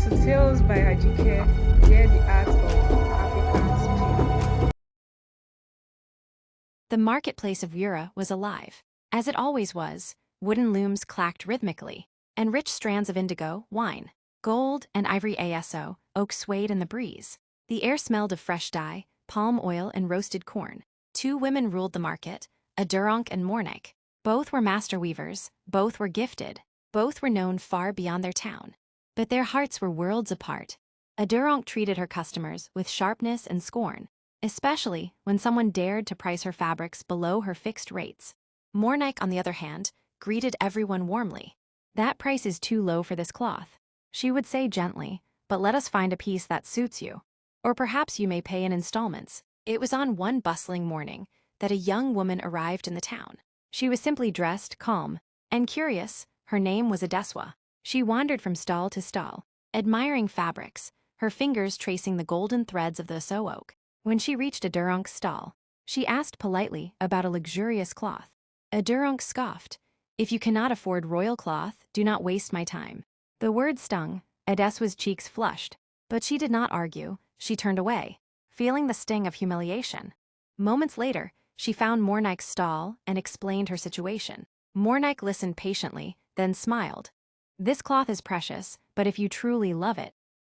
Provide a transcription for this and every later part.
to Tales by Ajike, where the art of African speak. The marketplace of Ura was alive. As it always was, wooden looms clacked rhythmically, and rich strands of indigo, wine, gold, and ivory Aso-Òkè swayed in the breeze. The air smelled of fresh dye, palm oil, and roasted corn. Two women ruled the market, Aduronk and Mornek. Both were master weavers, both were gifted, both were known far beyond their town. But their hearts were worlds apart. Aduronk treated her customers with sharpness and scorn, especially when someone dared to price her fabrics below her fixed rates. Mornek, on the other hand, greeted everyone warmly. "That price is too low for this cloth," she would say gently, "but let us find a piece that suits you. Or perhaps you may pay in installments." It was on one bustling morning that a young woman arrived in the town. She was simply dressed, calm, and curious. Her name was Adeswa. She wandered from stall to stall, admiring fabrics, her fingers tracing the golden threads of the Aso-Òkè. When she reached Aduronk's stall, she asked politely about a luxurious cloth. Aduronk scoffed. "If you cannot afford royal cloth, do not waste my time." The word stung. Adeswa's cheeks flushed, but she did not argue. She turned away, feeling the sting of humiliation. Moments later, she found Mornek's stall and explained her situation. Mornek listened patiently, then smiled. "This cloth is precious, but if you truly love it,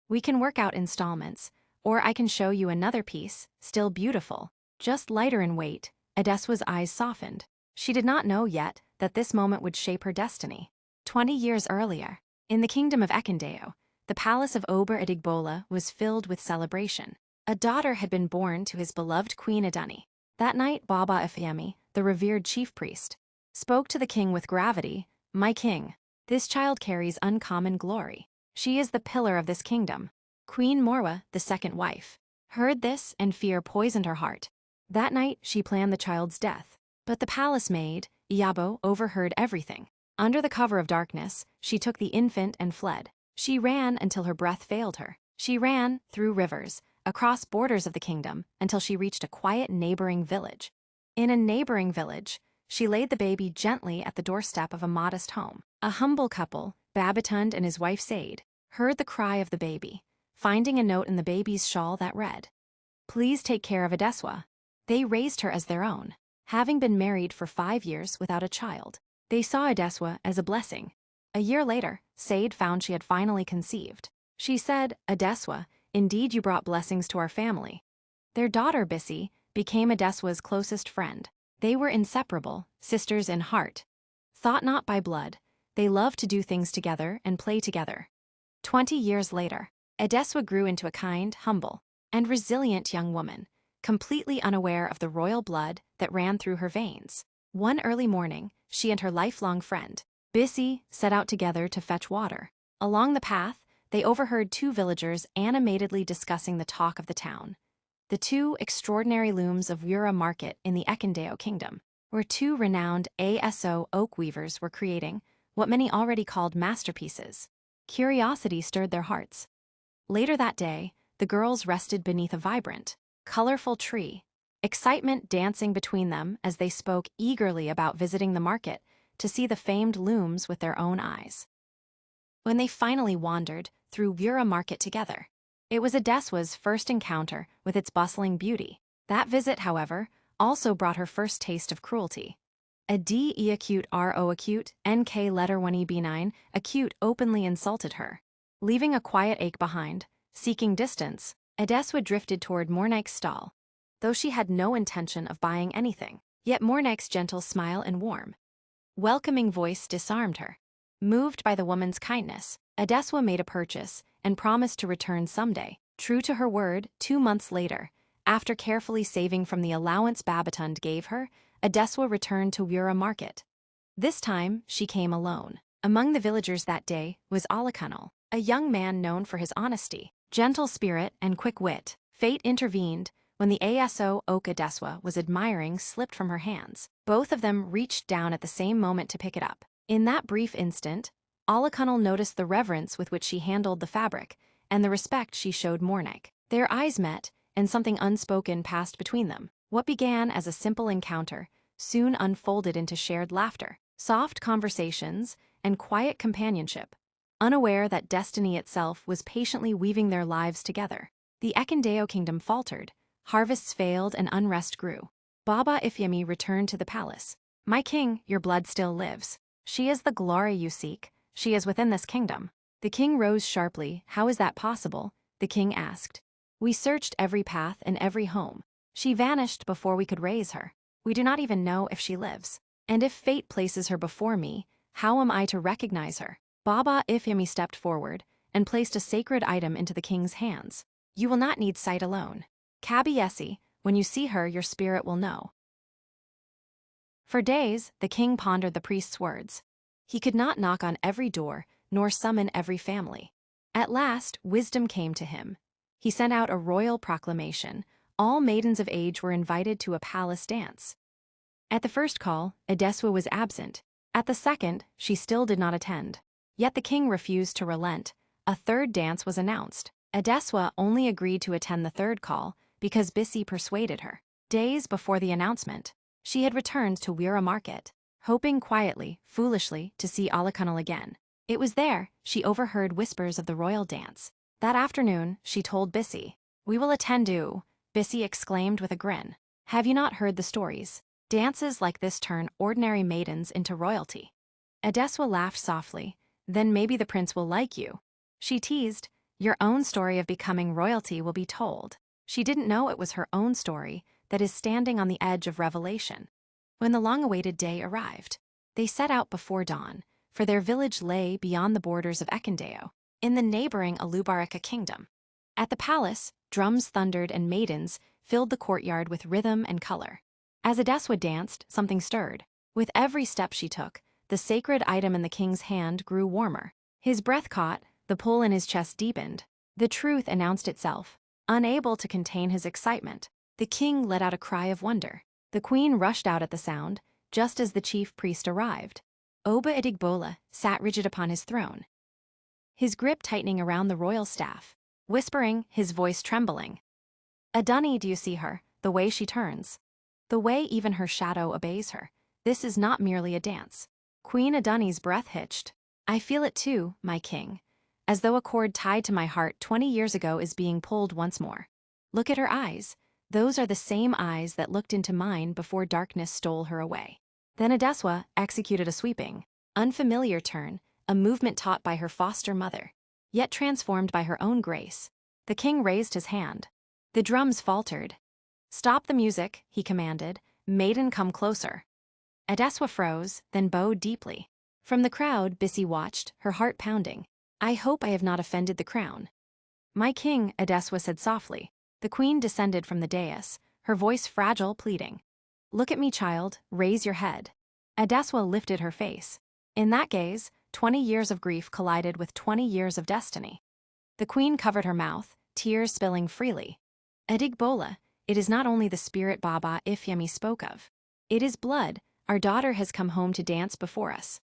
we can work out installments, or I can show you another piece, still beautiful, just lighter in weight." Adeswa's eyes softened. She did not know yet that this moment would shape her destiny. 20 years earlier, in the kingdom of Ekundayo, the palace of Ober Adigbola was filled with celebration. A daughter had been born to his beloved Queen Adunni. That night, Baba Ifeami, the revered chief priest, spoke to the king with gravity. "My king, this child carries uncommon glory. She is the pillar of this kingdom." Queen Morwa, the second wife, heard this, and fear poisoned her heart. That night, she planned the child's death. But the palace maid, Iyabo, overheard everything. Under the cover of darkness, she took the infant and fled. She ran until her breath failed her. She ran through rivers, across borders of the kingdom, until she reached a quiet neighboring village. In a neighboring village, she laid the baby gently at the doorstep of a modest home. A humble couple, Babatund and his wife Said, heard the cry of the baby, finding a note in the baby's shawl that read, "Please take care of Adeswa." They raised her as their own. Having been married for 5 years without a child, they saw Adeswa as a blessing. A year later, Said found she had finally conceived. She said, "Adeswa, indeed you brought blessings to our family." Their daughter, Bisi, became Adeswa's closest friend. They were inseparable, sisters in heart. Thought not by blood, they loved to do things together and play together. 20 years later, Adeswa grew into a kind, humble, and resilient young woman, completely unaware of the royal blood that ran through her veins. One early morning, she and her lifelong friend, Bisi, set out together to fetch water. Along the path, they overheard two villagers animatedly discussing the talk of the town. The two extraordinary looms of Ura market in the Ekundayo Kingdom, where two renowned Aso-Òkè weavers were creating what many already called masterpieces. Curiosity stirred their hearts. Later that day, the girls rested beneath a vibrant, colorful tree, excitement dancing between them as they spoke eagerly about visiting the market to see the famed looms with their own eyes. When they finally wandered through Ura market together, it was Adeswa's first encounter with its bustling beauty. That visit, however, also brought her first taste of cruelty. A D-E acute R-O acute N-K letter 1-E-B9 acute openly insulted her. Leaving a quiet ache behind, seeking distance, Adeswa drifted toward Mornek's stall, though she had no intention of buying anything. Yet Mornek's gentle smile and warm, welcoming voice disarmed her. Moved by the woman's kindness, Adeswa made a purchase and promised to return someday. True to her word, 2 months later, after carefully saving from the allowance Babatund gave her, Adeswa returned to Ura market. This time, she came alone. Among the villagers that day was Aso-Òkè, a young man known for his honesty, gentle spirit, and quick wit. Fate intervened when the Aso-Òkè Adeswa was admiring slipped from her hands. Both of them reached down at the same moment to pick it up. In that brief instant, Aso-Òkè noticed the reverence with which she handled the fabric and the respect she showed Mornek. Their eyes met, and something unspoken passed between them. What began as a simple encounter soon unfolded into shared laughter, soft conversations, and quiet companionship. unaware that destiny itself was patiently weaving their lives together. The Ekundayo Kingdom faltered, harvests failed and unrest grew. Baba Ifyemi returned to the palace. "My king, your blood still lives. She is the glory you seek. She is within this kingdom." The king rose sharply. "How is that possible?" the king asked. "We searched every path and every home. She vanished before we could raise her. We do not even know if she lives. And if fate places her before me, how am I to recognize her?" Baba Ifyemi stepped forward and placed a sacred item into the king's hands. "You will not need sight alone. Kabiyesi, when you see her, your spirit will know." For days, the king pondered the priest's words. He could not knock on every door, nor summon every family. At last, wisdom came to him. He sent out a royal proclamation. All maidens of age were invited to a palace dance. At the first call, Edeswa was absent. At the second, she still did not attend. Yet the king refused to relent. A third dance was announced. Edeswa only agreed to attend the third call because Bisi persuaded her. Days before the announcement, she had returned to Wira Market, hoping quietly, foolishly, to see Alakanal again. It was there she overheard whispers of the royal dance. That afternoon, she told Bisi. "We will attend you," Bisi exclaimed with a grin. "Have you not heard the stories? Dances like this turn ordinary maidens into royalty." Edeswa laughed softly. "Then maybe the prince will like you." She teased. "Your own story of becoming royalty will be told." She didn't know it was her own story that is standing on the edge of revelation. When the long-awaited day arrived, they set out before dawn, for their village lay beyond the borders of Ekundayo, in the neighboring Alubaraka Kingdom. At the palace, drums thundered and maidens filled the courtyard with rhythm and color. As Edeswa danced, something stirred. With every step she took, the sacred item in the king's hand grew warmer. His breath caught, the pull in his chest deepened. The truth announced itself. Unable to contain his excitement, the king let out a cry of wonder. The queen rushed out at the sound, just as the chief priest arrived. Oba Idigbola sat rigid upon his throne, his grip tightening around the royal staff, whispering, his voice trembling. "Adani, do you see her, the way she turns? The way even her shadow obeys her. This is not merely a dance." Queen Adani's breath hitched. "I feel it too, my king. As though a cord tied to my heart 20 years ago is being pulled once more. Look at her eyes. Those are the same eyes that looked into mine before darkness stole her away." Then Edeswa executed a sweeping, unfamiliar turn, a movement taught by her foster mother, yet transformed by her own grace. The king raised his hand. The drums faltered. "Stop the music," he commanded. "Maiden, come closer." Edeswa froze, then bowed deeply. From the crowd, Bisi watched, her heart pounding. "I hope I have not offended the crown." "My king," Edeswa said softly. The queen descended from the dais, her voice fragile, pleading. "Look at me, child, raise your head." Edeswa lifted her face. In that gaze, 20 years of grief collided with 20 years of destiny. The queen covered her mouth, tears spilling freely. "Edigbola, it is not only the spirit Baba Ifyemi spoke of. It is blood. Our daughter has come home to dance before us."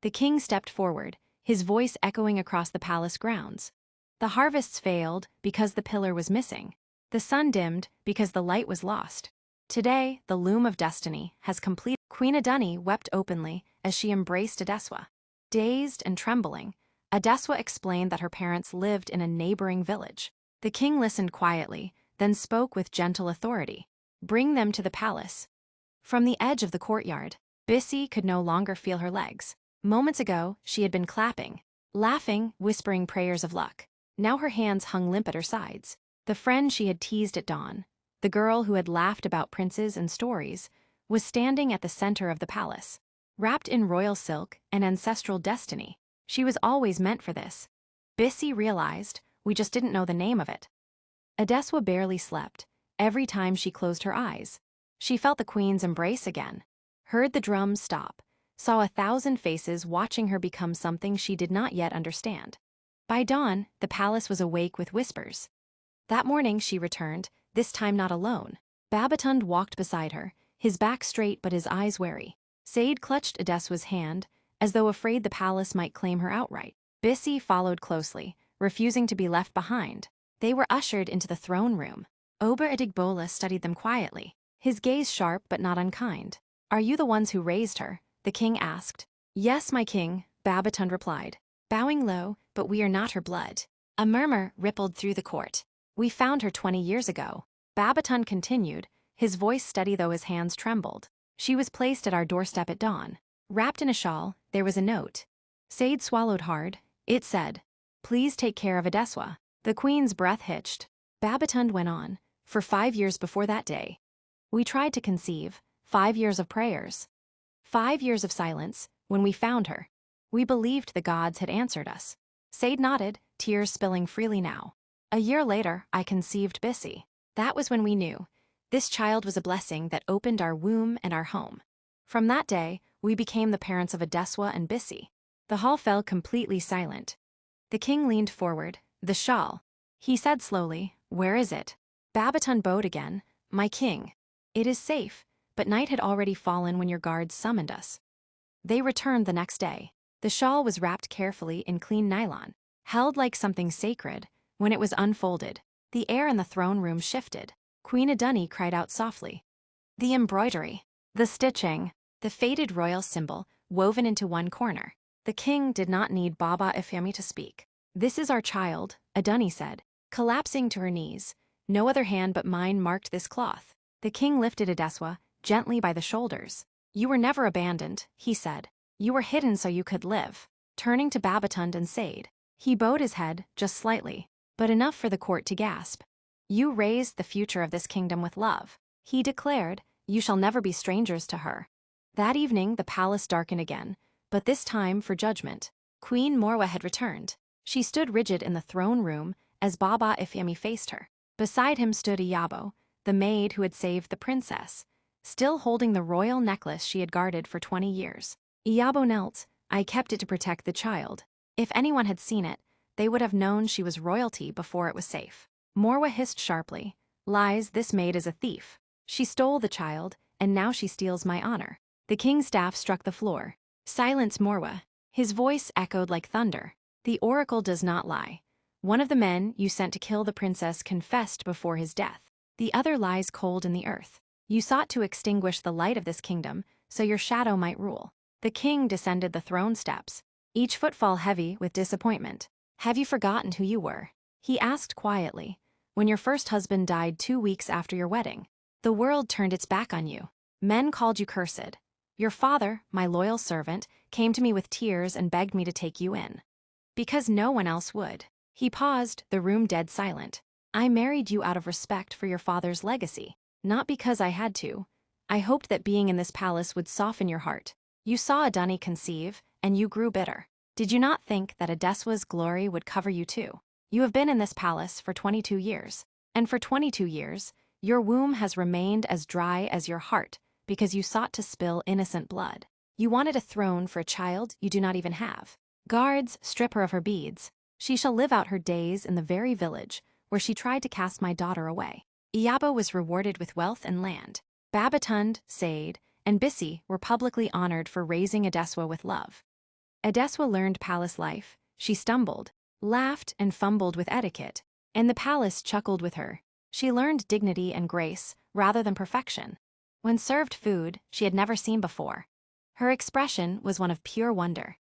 The king stepped forward, his voice echoing across the palace grounds. The harvests failed because the pillar was missing. The sun dimmed because the light was lost. Today, the loom of destiny has completed. Queen Adani wept openly as she embraced Edeswa. Dazed and trembling, Edeswa explained that her parents lived in a neighboring village. The king listened quietly, then spoke with gentle authority. "Bring them to the palace." From the edge of the courtyard, Bisi could no longer feel her legs. Moments ago, she had been clapping, laughing, whispering prayers of luck. Now her hands hung limp at her sides. The friend she had teased at dawn, the girl who had laughed about princes and stories, was standing at the center of the palace. Wrapped in royal silk and ancestral destiny, she was always meant for this. Bisi realized, we just didn't know the name of it. Edeswa barely slept. Every time she closed her eyes, she felt the queen's embrace again, heard the drums stop, saw 1,000 faces watching her become something she did not yet understand. By dawn, the palace was awake with whispers. That morning she returned, this time not alone. Babatund walked beside her, his back straight but his eyes wary. Said clutched Edeswa's hand, as though afraid the palace might claim her outright. Bisi followed closely, refusing to be left behind. They were ushered into the throne room. Oba Idigbola studied them quietly, his gaze sharp but not unkind. "Are you the ones who raised her?" the king asked. "Yes, my king," Babatund replied. bowing low, but we are not her blood. A murmur rippled through the court. We found her 20 years ago. Babaton continued, his voice steady though his hands trembled. She was placed at our doorstep at dawn. Wrapped in a shawl, there was a note. Sade swallowed hard. It said, "Please take care of Adeswa." The queen's breath hitched. Babaton went on, "For 5 years before that day. We tried to conceive, 5 years of prayers. 5 years of silence, when we found her. We believed the gods had answered us." Sade nodded, tears spilling freely now. "A year later, I conceived Bissy. That was when we knew. This child was a blessing that opened our womb and our home. From that day, we became the parents of Adeswa and Bissy." The hall fell completely silent. The king leaned forward, "The shawl." He said slowly, "Where is it?" Babaton bowed again, "My king. It is safe, but night had already fallen when your guards summoned us." They returned the next day. The shawl was wrapped carefully in clean nylon, held like something sacred. When it was unfolded, the air in the throne room shifted. Queen Adunni cried out softly. The embroidery, the stitching, the faded royal symbol woven into one corner. The king did not need Baba Ifemi to speak. "This is our child," Adunni said, collapsing to her knees. "No other hand but mine marked this cloth." The king lifted Adeswa gently by the shoulders. "You were never abandoned," he said. "You were hidden so you could live." Turning to Babatund and Sade, he bowed his head just slightly, but enough for the court to gasp. "You raised the future of this kingdom with love," he declared. "You shall never be strangers to her." That evening the palace darkened again, but this time for judgment. Queen Morwa had returned. She stood rigid in the throne room as Baba Ifemi faced her. Beside him stood Iyabo, the maid who had saved the princess, still holding the royal necklace she had guarded for 20 years. Iyabo knelt. "I kept it to protect the child. If anyone had seen it, they would have known she was royalty before it was safe." Morwa hissed sharply, "Lies, this maid is a thief. She stole the child, and now she steals my honor." The king's staff struck the floor. "Silence, Morwa." His voice echoed like thunder. "The oracle does not lie. One of the men you sent to kill the princess confessed before his death. The other lies cold in the earth. You sought to extinguish the light of this kingdom, so your shadow might rule." The king descended the throne steps, each footfall heavy with disappointment. "Have you forgotten who you were?" he asked quietly. "When your first husband died 2 weeks after your wedding, the world turned its back on you. Men called you cursed. Your father, my loyal servant, came to me with tears and begged me to take you in. Because no one else would." He paused, the room dead silent. "I married you out of respect for your father's legacy, not because I had to. I hoped that being in this palace would soften your heart. You saw Adunni conceive, and you grew bitter. Did you not think that Adeswa's glory would cover you too? You have been in this palace for 22 years, and for 22 years, your womb has remained as dry as your heart because you sought to spill innocent blood. You wanted a throne for a child you do not even have. Guards, strip her of her beads. She shall live out her days in the very village where she tried to cast my daughter away." Iyabo was rewarded with wealth and land. Babatund, Sade, and Bissy were publicly honored for raising Adeswa with love. Adeswa learned palace life. She stumbled, laughed, and fumbled with etiquette, and the palace chuckled with her. She learned dignity and grace rather than perfection. When served food she had never seen before, her expression was one of pure wonder.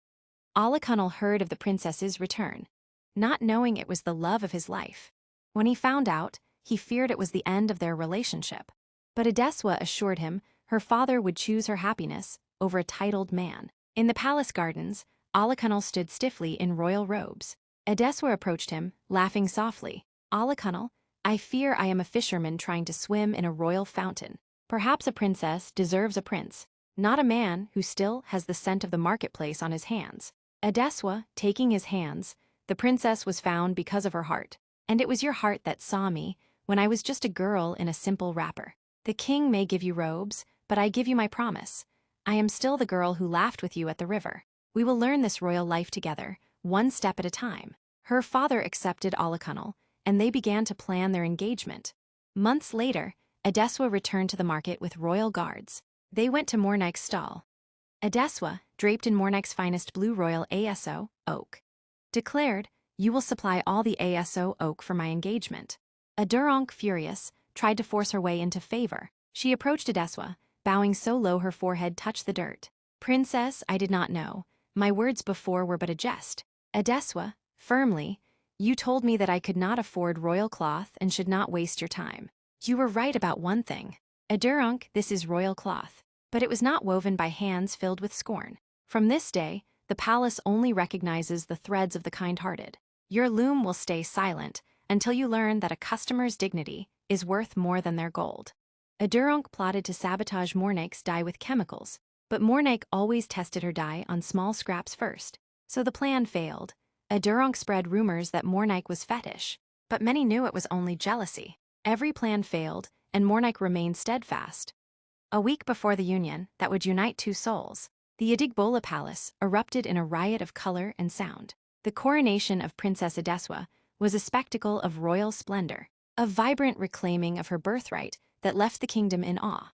Alakunal heard of the princess's return, not knowing it was the love of his life. When he found out, he feared it was the end of their relationship. But Adeswa assured him her father would choose her happiness over a titled man. In the palace gardens, Alakunal stood stiffly in royal robes. Adeswa approached him, laughing softly. "Alakunal, I fear I am a fisherman trying to swim in a royal fountain. Perhaps a princess deserves a prince, not a man who still has the scent of the marketplace on his hands." Adeswa, taking his hands, "The princess was found because of her heart, and it was your heart that saw me when I was just a girl in a simple wrapper. The king may give you robes, but I give you my promise. I am still the girl who laughed with you at the river. We will learn this royal life together, one step at a time." Her father accepted Alakunal, and they began to plan their engagement. Months later, Adeswa returned to the market with royal guards. They went to Mornike's stall. Adeswa, draped in Mornike's finest blue royal Aso-Òkè, declared, "You will supply all the Aso-Òkè for my engagement." Aduronk, furious, tried to force her way into favor. She approached Adeswa, bowing so low her forehead touched the dirt. "Princess, I did not know. My words before were but a jest. Adeswa, firmly, you told me that I could not afford royal cloth and should not waste your time. You were right about one thing. Adurunk, this is royal cloth. But it was not woven by hands filled with scorn. From this day, the palace only recognizes the threads of the kind-hearted. Your loom will stay silent until you learn that a customer's dignity is worth more than their gold. Adurunk plotted to sabotage Mornake's dye with chemicals, but Mornake always tested her dye on small scraps first, so the plan failed. Adurunk spread rumors that Mornake was fetish, but many knew it was only jealousy. Every plan failed, and Mornake remained steadfast. A week before the union that would unite two souls, the Idigbola Palace erupted in a riot of color and sound. The coronation of Princess Adeswa was a spectacle of royal splendor, a vibrant reclaiming of her birthright that left the kingdom in awe.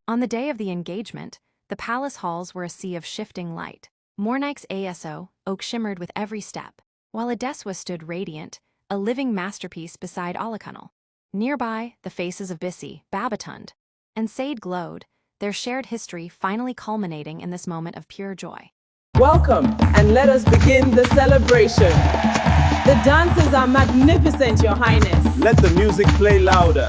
On the day of the engagement, the palace halls were a sea of shifting light. Mornake's Aso-Òkè shimmered with every step, while Adeswa stood radiant, a living masterpiece beside Aso-Òkè. Nearby, the faces of Bisi, Babatund, and Sade glowed, their shared history finally culminating in this moment of pure joy. Welcome, and let us begin the celebration. The dances are magnificent, Your Highness. Let the music play louder.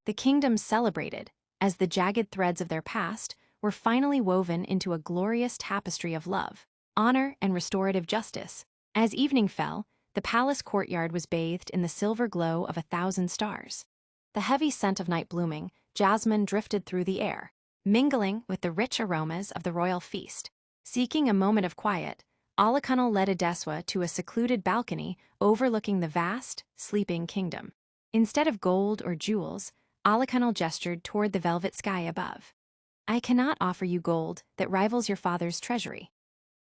The kingdom celebrated, as the jagged threads of their past were finally woven into a glorious tapestry of love, honor, and restorative justice. As evening fell, the palace courtyard was bathed in the silver glow of 1,000 stars. The heavy scent of night blooming jasmine drifted through the air, mingling with the rich aromas of the royal feast. Seeking a moment of quiet, Aso-Òkè led Adeswa to a secluded balcony overlooking the vast, sleeping kingdom. Instead of gold or jewels, Aso-Òkè gestured toward the velvet sky above. I cannot offer you gold that rivals your father's treasury,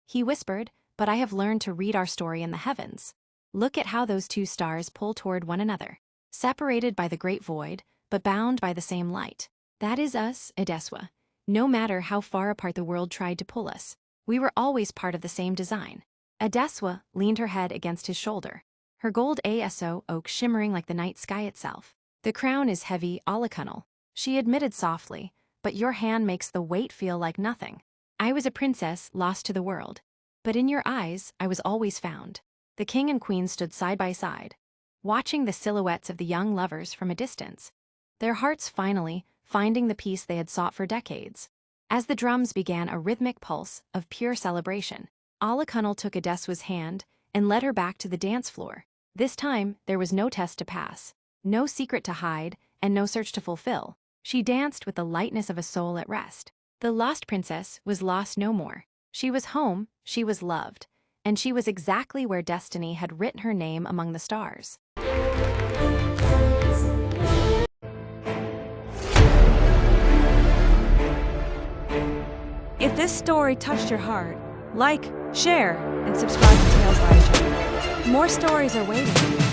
he whispered, but I have learned to read our story in the heavens. Look at how those two stars pull toward one another, separated by the great void, but bound by the same light. That is us, Adeswa. No matter how far apart the world tried to pull us, we were always part of the same design. Adeswa leaned her head against his shoulder, her gold Aso-Òkè shimmering like the night sky itself. The crown is heavy, Aso-Òkè, she admitted softly, but your hand makes the weight feel like nothing. I was a princess lost to the world, but in your eyes I was always found. The king and queen stood side by side, watching the silhouettes of the young lovers from a distance, their hearts finally finding the peace they had sought for decades. As the drums began a rhythmic pulse of pure celebration, Aso-Òkè took Adeswa's hand and led her back to the dance floor. This time, there was no test to pass, no secret to hide, and no search to fulfill. She danced with the lightness of a soul at rest. The lost princess was lost no more. She was home, she was loved, and she was exactly where destiny had written her name among the stars. If this story touched your heart, like, share, and subscribe to Tales by Joy. More stories are waiting.